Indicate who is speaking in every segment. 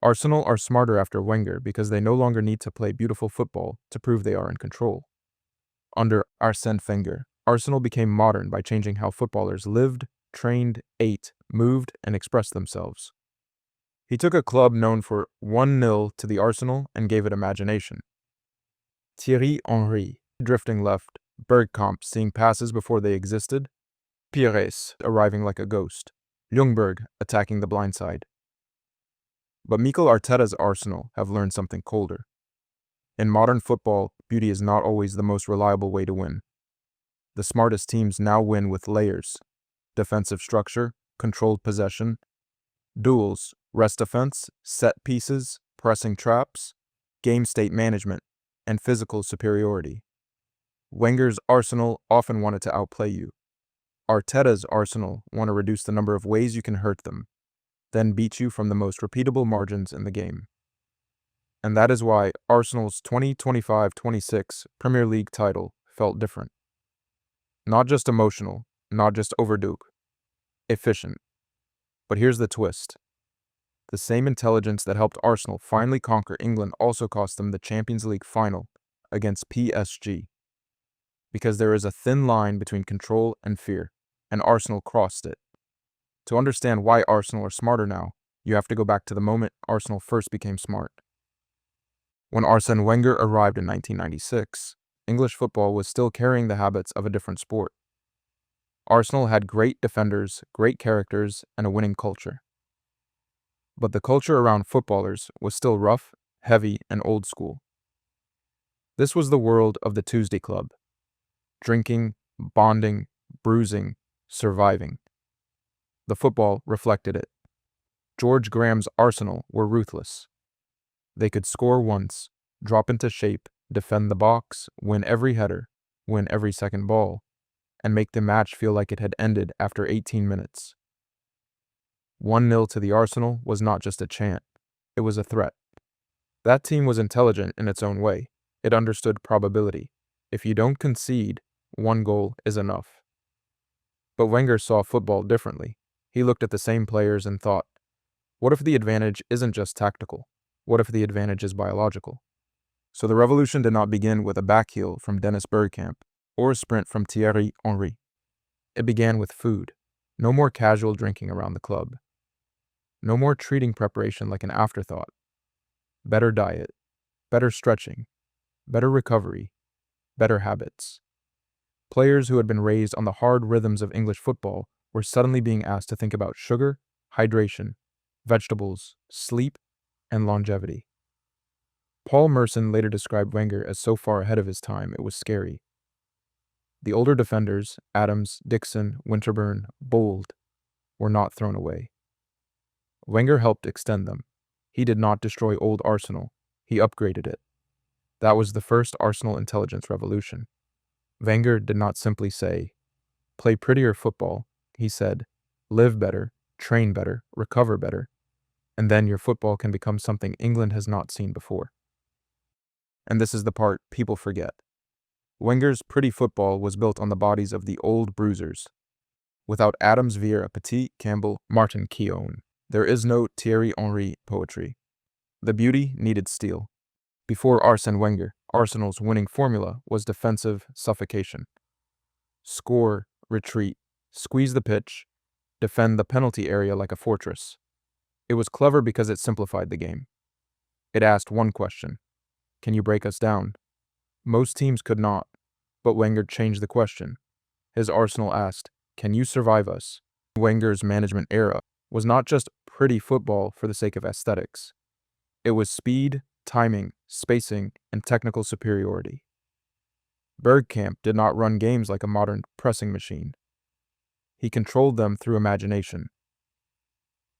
Speaker 1: Arsenal are smarter after Wenger because they no longer need to play beautiful football to prove they are in control. Under Arsène Wenger, Arsenal became modern by changing how footballers lived, trained, ate, moved, and expressed themselves. He took a club known for 1-0 to the Arsenal and gave it imagination. Thierry Henry, drifting left, Bergkamp seeing passes before they existed, Pires arriving like a ghost, Ljungberg attacking the blind side. But Mikel Arteta's Arsenal have learned something colder. In modern football, beauty is not always the most reliable way to win. The smartest teams now win with layers: defensive structure, controlled possession, duels, rest defense, set pieces, pressing traps, game state management, and physical superiority. Wenger's Arsenal often wanted to outplay you. Arteta's Arsenal want to reduce the number of ways you can hurt them, then beat you from the most repeatable margins in the game. And that is why Arsenal's 2025-26 Premier League title felt different. Not just emotional, not just overdue, efficient. But here's the twist. The same intelligence that helped Arsenal finally conquer England also cost them the Champions League final against PSG. Because there is a thin line between control and fear, and Arsenal crossed it. To understand why Arsenal are smarter now, you have to go back to the moment Arsenal first became smart. When Arsène Wenger arrived in 1996, English football was still carrying the habits of a different sport. Arsenal had great defenders, great characters, and a winning culture. But the culture around footballers was still rough, heavy, and old school. This was the world of the Tuesday Club. Drinking, bonding, bruising, surviving. The football reflected it. George Graham's Arsenal were ruthless. They could score once, drop into shape, defend the box, win every header, win every second ball, and make the match feel like it had ended after 18 minutes. 1-0 to the Arsenal was not just a chant, it was a threat. That team was intelligent in its own way. It understood probability. If you don't concede, one goal is enough. But Wenger saw football differently. He looked at the same players and thought, what if the advantage isn't just tactical? What if the advantage is biological? So the revolution did not begin with a backheel from Dennis Bergkamp or a sprint from Thierry Henry. It began with food. No more casual drinking around the club. No more treating preparation like an afterthought. Better diet, better stretching, better recovery, better habits. Players who had been raised on the hard rhythms of English football were suddenly being asked to think about sugar, hydration, vegetables, sleep, and longevity. Paul Merson later described Wenger as so far ahead of his time it was scary. The older defenders, Adams, Dixon, Winterburn, Bold, were not thrown away. Wenger helped extend them. He did not destroy old Arsenal, he upgraded it. That was the first Arsenal intelligence revolution. Wenger did not simply say, play prettier football. He said, live better, train better, recover better, and then your football can become something England has not seen before. And this is the part people forget. Wenger's pretty football was built on the bodies of the old Bruisers. Without Adams, Vieira, Petit, Campbell, Martin Keown, there is no Thierry Henry poetry. The beauty needed steel. Before Arsène Wenger, Arsenal's winning formula was defensive suffocation. Score, retreat, squeeze the pitch, defend the penalty area like a fortress. It was clever because it simplified the game. It asked one question: can you break us down? Most teams could not, but Wenger changed the question. His Arsenal asked, can you survive us? Wenger's management era was not just pretty football for the sake of aesthetics. It was speed, timing, spacing, and technical superiority. Bergkamp did not run games like a modern pressing machine. He controlled them through imagination.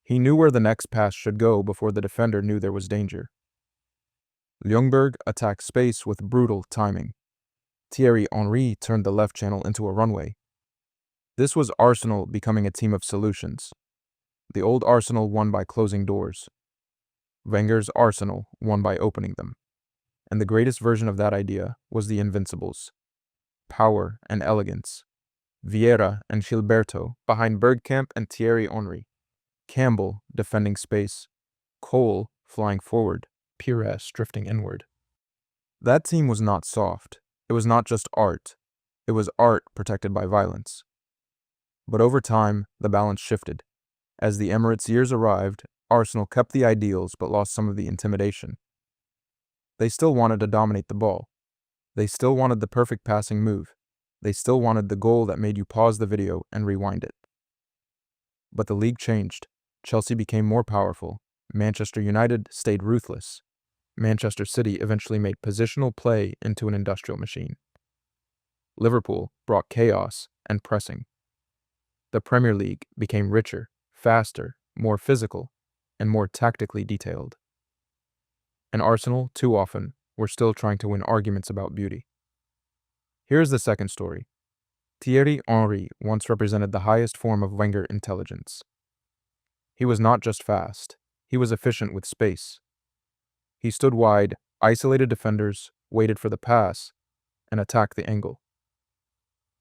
Speaker 1: He knew where the next pass should go before the defender knew there was danger. Ljungberg attacked space with brutal timing. Thierry Henry turned the left channel into a runway. This was Arsenal becoming a team of solutions. The old Arsenal won by closing doors. Wenger's Arsenal won by opening them. And the greatest version of that idea was the Invincibles. Power and elegance. Vieira and Gilberto behind Bergkamp and Thierry Henry. Campbell defending space. Cole flying forward, Pires drifting inward. That team was not soft. It was not just art. It was art protected by violence. But over time, the balance shifted. As the Emirates years arrived, Arsenal kept the ideals but lost some of the intimidation. They still wanted to dominate the ball. They still wanted the perfect passing move. They still wanted the goal that made you pause the video and rewind it. But the league changed. Chelsea became more powerful. Manchester United stayed ruthless. Manchester City eventually made positional play into an industrial machine. Liverpool brought chaos and pressing. The Premier League became richer, faster, more physical, and more tactically detailed. And Arsenal, too often, were still trying to win arguments about beauty. Here's the second story. Thierry Henry once represented the highest form of Wenger intelligence. He was not just fast, he was efficient with space. He stood wide, isolated defenders, waited for the pass, and attacked the angle.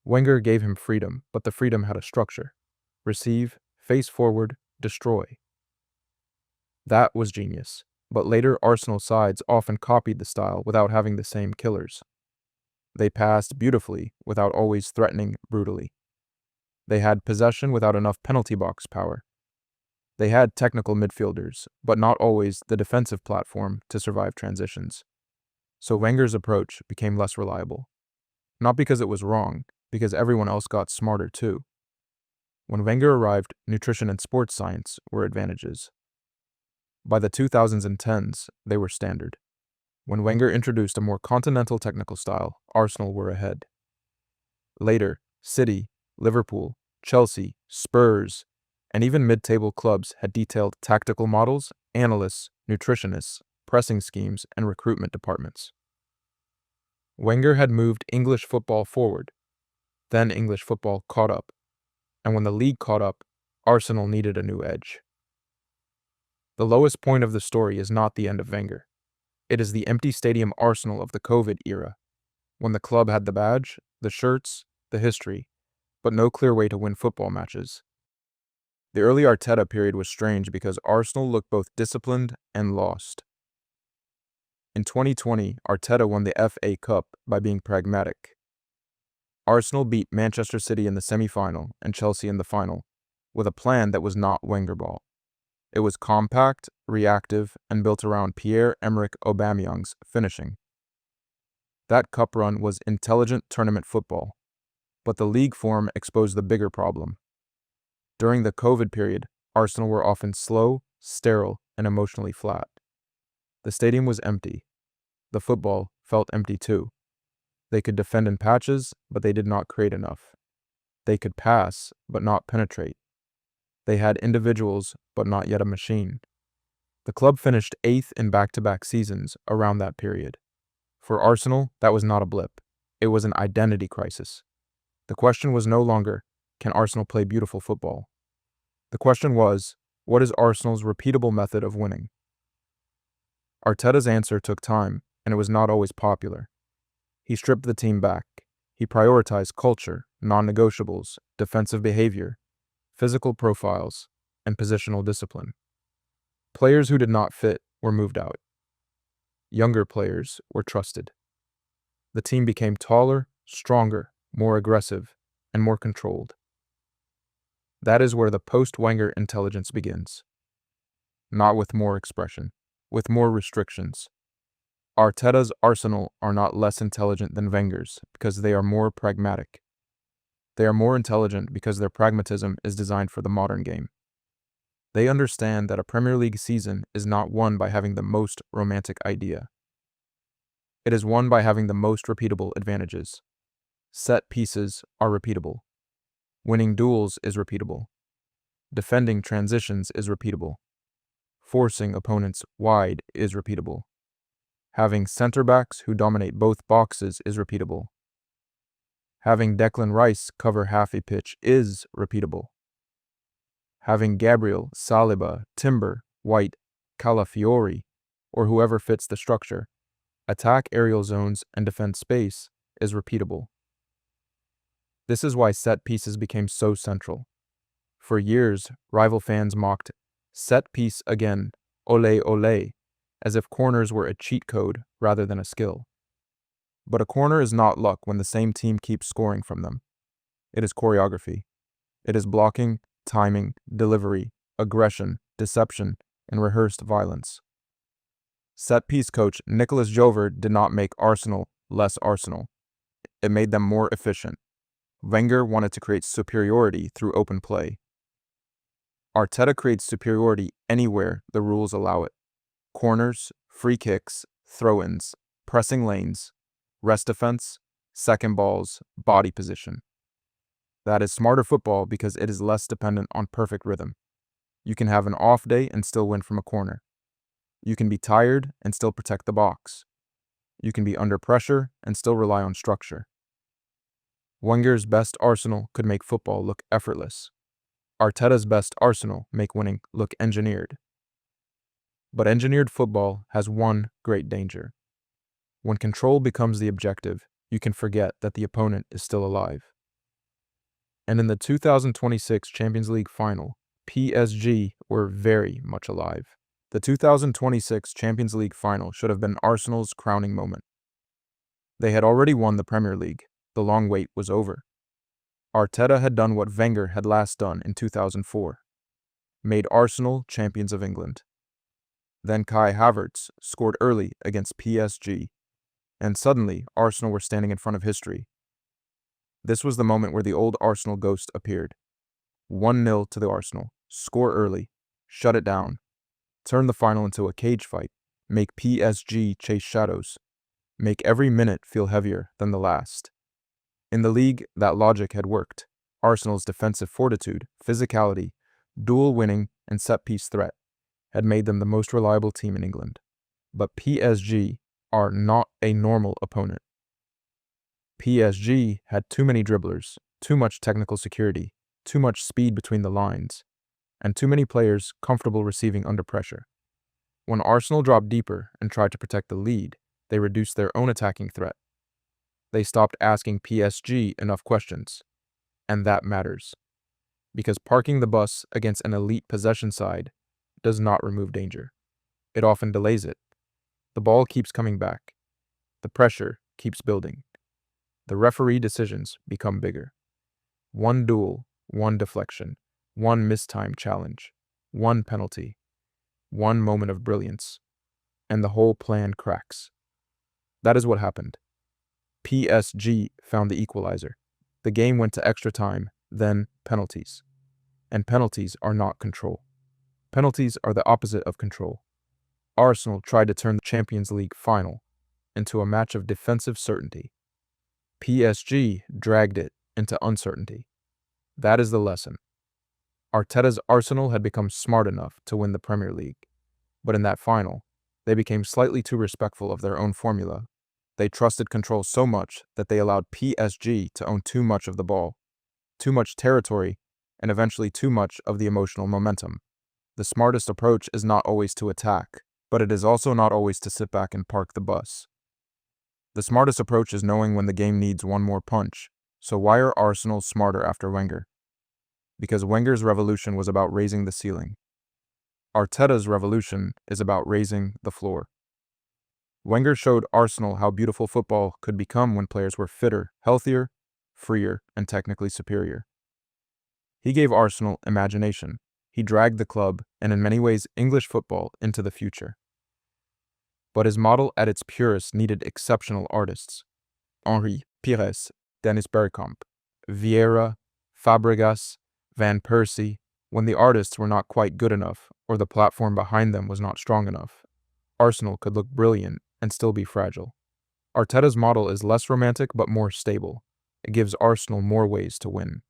Speaker 1: Wenger gave him freedom, but the freedom had a structure. Receive, face forward, destroy. That was genius, but later Arsenal sides often copied the style without having the same killers. They passed beautifully without always threatening brutally. They had possession without enough penalty box power. They had technical midfielders, but not always the defensive platform to survive transitions. So Wenger's approach became less reliable. Not because it was wrong, because everyone else got smarter too. When Wenger arrived, nutrition and sports science were advantages. By the 2000s and 10s, they were standard. When Wenger introduced a more continental technical style, Arsenal were ahead. Later, City, Liverpool, Chelsea, Spurs, and even mid-table clubs had detailed tactical models, analysts, nutritionists, pressing schemes, and recruitment departments. Wenger had moved English football forward. Then English football caught up. And when the league caught up, Arsenal needed a new edge. The lowest point of the story is not the end of Wenger. It is the empty stadium Arsenal of the COVID era, when the club had the badge, the shirts, the history, but no clear way to win football matches. The early Arteta period was strange because Arsenal looked both disciplined and lost. In 2020, Arteta won the FA Cup by being pragmatic. Arsenal beat Manchester City in the semi-final and Chelsea in the final, with a plan that was not Wenger ball. It was compact, reactive, and built around Pierre-Emerick Aubameyang's finishing. That cup run was intelligent tournament football, but the league form exposed the bigger problem. During the COVID period, Arsenal were often slow, sterile, and emotionally flat. The stadium was empty. The football felt empty too. They could defend in patches, but they did not create enough. They could pass, but not penetrate. They had individuals, but not yet a machine. The club finished 8th in back-to-back seasons around that period. For Arsenal, that was not a blip. It was an identity crisis. The question was no longer, can Arsenal play beautiful football? The question was, what is Arsenal's repeatable method of winning? Arteta's answer took time, and it was not always popular. He stripped the team back. He prioritized culture, non-negotiables, defensive behavior, physical profiles, and positional discipline. Players who did not fit were moved out. Younger players were trusted. The team became taller, stronger, more aggressive, and more controlled. That is where the post-Wenger intelligence begins. Not with more expression, with more restrictions. Arteta's Arsenal are not less intelligent than Wenger's because they are more pragmatic. They are more intelligent because their pragmatism is designed for the modern game. They understand that a Premier League season is not won by having the most romantic idea. It is won by having the most repeatable advantages. Set pieces are repeatable. Winning duels is repeatable. Defending transitions is repeatable. Forcing opponents wide is repeatable. Having center backs who dominate both boxes is repeatable. Having Declan Rice cover half a pitch is repeatable. Having Gabriel, Saliba, Timber, White, Calafiori, or whoever fits the structure, attack aerial zones and defend space is repeatable. This is why set pieces became so central. For years, rival fans mocked, "Set piece again, ole ole," as if corners were a cheat code rather than a skill. But a corner is not luck when the same team keeps scoring from them. It is choreography. It is blocking, timing, delivery, aggression, deception, and rehearsed violence. Set-piece coach Nicolas Jover did not make Arsenal less Arsenal. It made them more efficient. Wenger wanted to create superiority through open play. Arteta creates superiority anywhere the rules allow it. Corners, free kicks, throw-ins, pressing lanes, rest defense, second balls, body position. That is smarter football because it is less dependent on perfect rhythm. You can have an off day and still win from a corner. You can be tired and still protect the box. You can be under pressure and still rely on structure. Wenger's best Arsenal could make football look effortless. Arteta's best Arsenal make winning look engineered. But engineered football has one great danger. When control becomes the objective, you can forget that the opponent is still alive. And in the 2026 Champions League final, PSG were very much alive. The 2026 Champions League final should have been Arsenal's crowning moment. They had already won the Premier League. The long wait was over. Arteta had done what Wenger had last done in 2004, made Arsenal champions of England. Then Kai Havertz scored early against PSG, and suddenly Arsenal were standing in front of history. This was the moment where the old Arsenal ghost appeared. 1-0 to the Arsenal, score early, shut it down, turn the final into a cage fight, make PSG chase shadows, make every minute feel heavier than the last. In the league, that logic had worked. Arsenal's defensive fortitude, physicality, duel winning, and set-piece threat had made them the most reliable team in England. But PSG are not a normal opponent. PSG had too many dribblers, too much technical security, too much speed between the lines, and too many players comfortable receiving under pressure. When Arsenal dropped deeper and tried to protect the lead, they reduced their own attacking threat. They stopped asking PSG enough questions, and that matters. Because parking the bus against an elite possession side does not remove danger. It often delays it. The ball keeps coming back. The pressure keeps building. The referee decisions become bigger. One duel, one deflection, one mistimed challenge, one penalty, one moment of brilliance, and the whole plan cracks. That is what happened. PSG found the equalizer. The game went to extra time, then penalties. And penalties are not control. Penalties are the opposite of control. Arsenal tried to turn the Champions League final into a match of defensive certainty. PSG dragged it into uncertainty. That is the lesson. Arteta's Arsenal had become smart enough to win the Premier League, but in that final, they became slightly too respectful of their own formula. They trusted control so much that they allowed PSG to own too much of the ball, too much territory, and eventually too much of the emotional momentum. The smartest approach is not always to attack, but it is also not always to sit back and park the bus. The smartest approach is knowing when the game needs one more punch. So why are Arsenal smarter after Wenger? Because Wenger's revolution was about raising the ceiling. Arteta's revolution is about raising the floor. Wenger showed Arsenal how beautiful football could become when players were fitter, healthier, freer, and technically superior. He gave Arsenal imagination. He dragged the club, and in many ways English football, into the future. But his model at its purest needed exceptional artists. Henry, Pires, Dennis Bergkamp, Vieira, Fabregas, Van Persie, when the artists were not quite good enough or the platform behind them was not strong enough, Arsenal could look brilliant and still be fragile. Arteta's model is less romantic but more stable. It gives Arsenal more ways to win.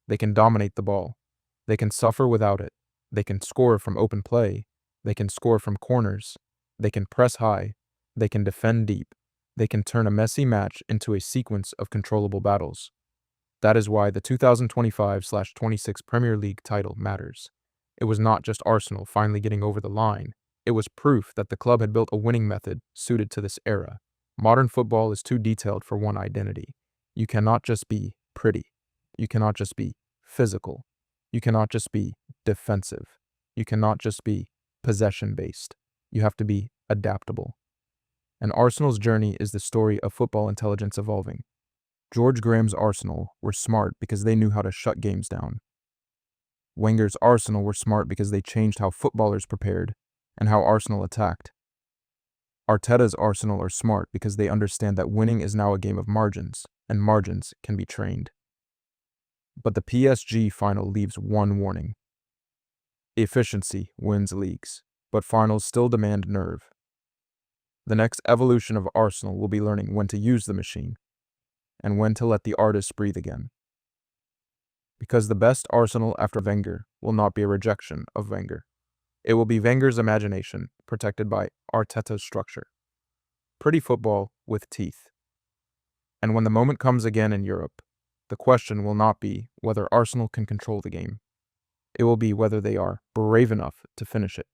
Speaker 1: They can dominate the ball. They can suffer without it. They can score from open play. They can score from corners. They can press high. They can defend deep. They can turn a messy match into a sequence of controllable battles. That is why the 2025/26 Premier League title matters. It was not just Arsenal finally getting over the line. It was proof that the club had built a winning method suited to this era. Modern football is too detailed for one identity. You cannot just be pretty. You cannot just be physical. You cannot just be defensive. You cannot just be possession-based. You have to be adaptable. And Arsenal's journey is the story of football intelligence evolving. George Graham's Arsenal were smart because they knew how to shut games down. Wenger's Arsenal were smart because they changed how footballers prepared and how Arsenal attacked. Arteta's Arsenal are smart because they understand that winning is now a game of margins, and margins can be trained. But the PSG final leaves one warning. Efficiency wins leagues, but finals still demand nerve. The next evolution of Arsenal will be learning when to use the machine and when to let the artist breathe again. Because the best Arsenal after Wenger will not be a rejection of Wenger. It will be Wenger's imagination protected by Arteta's structure. Pretty football with teeth. And when the moment comes again in Europe, the question will not be whether Arsenal can control the game. It will be whether they are brave enough to finish it.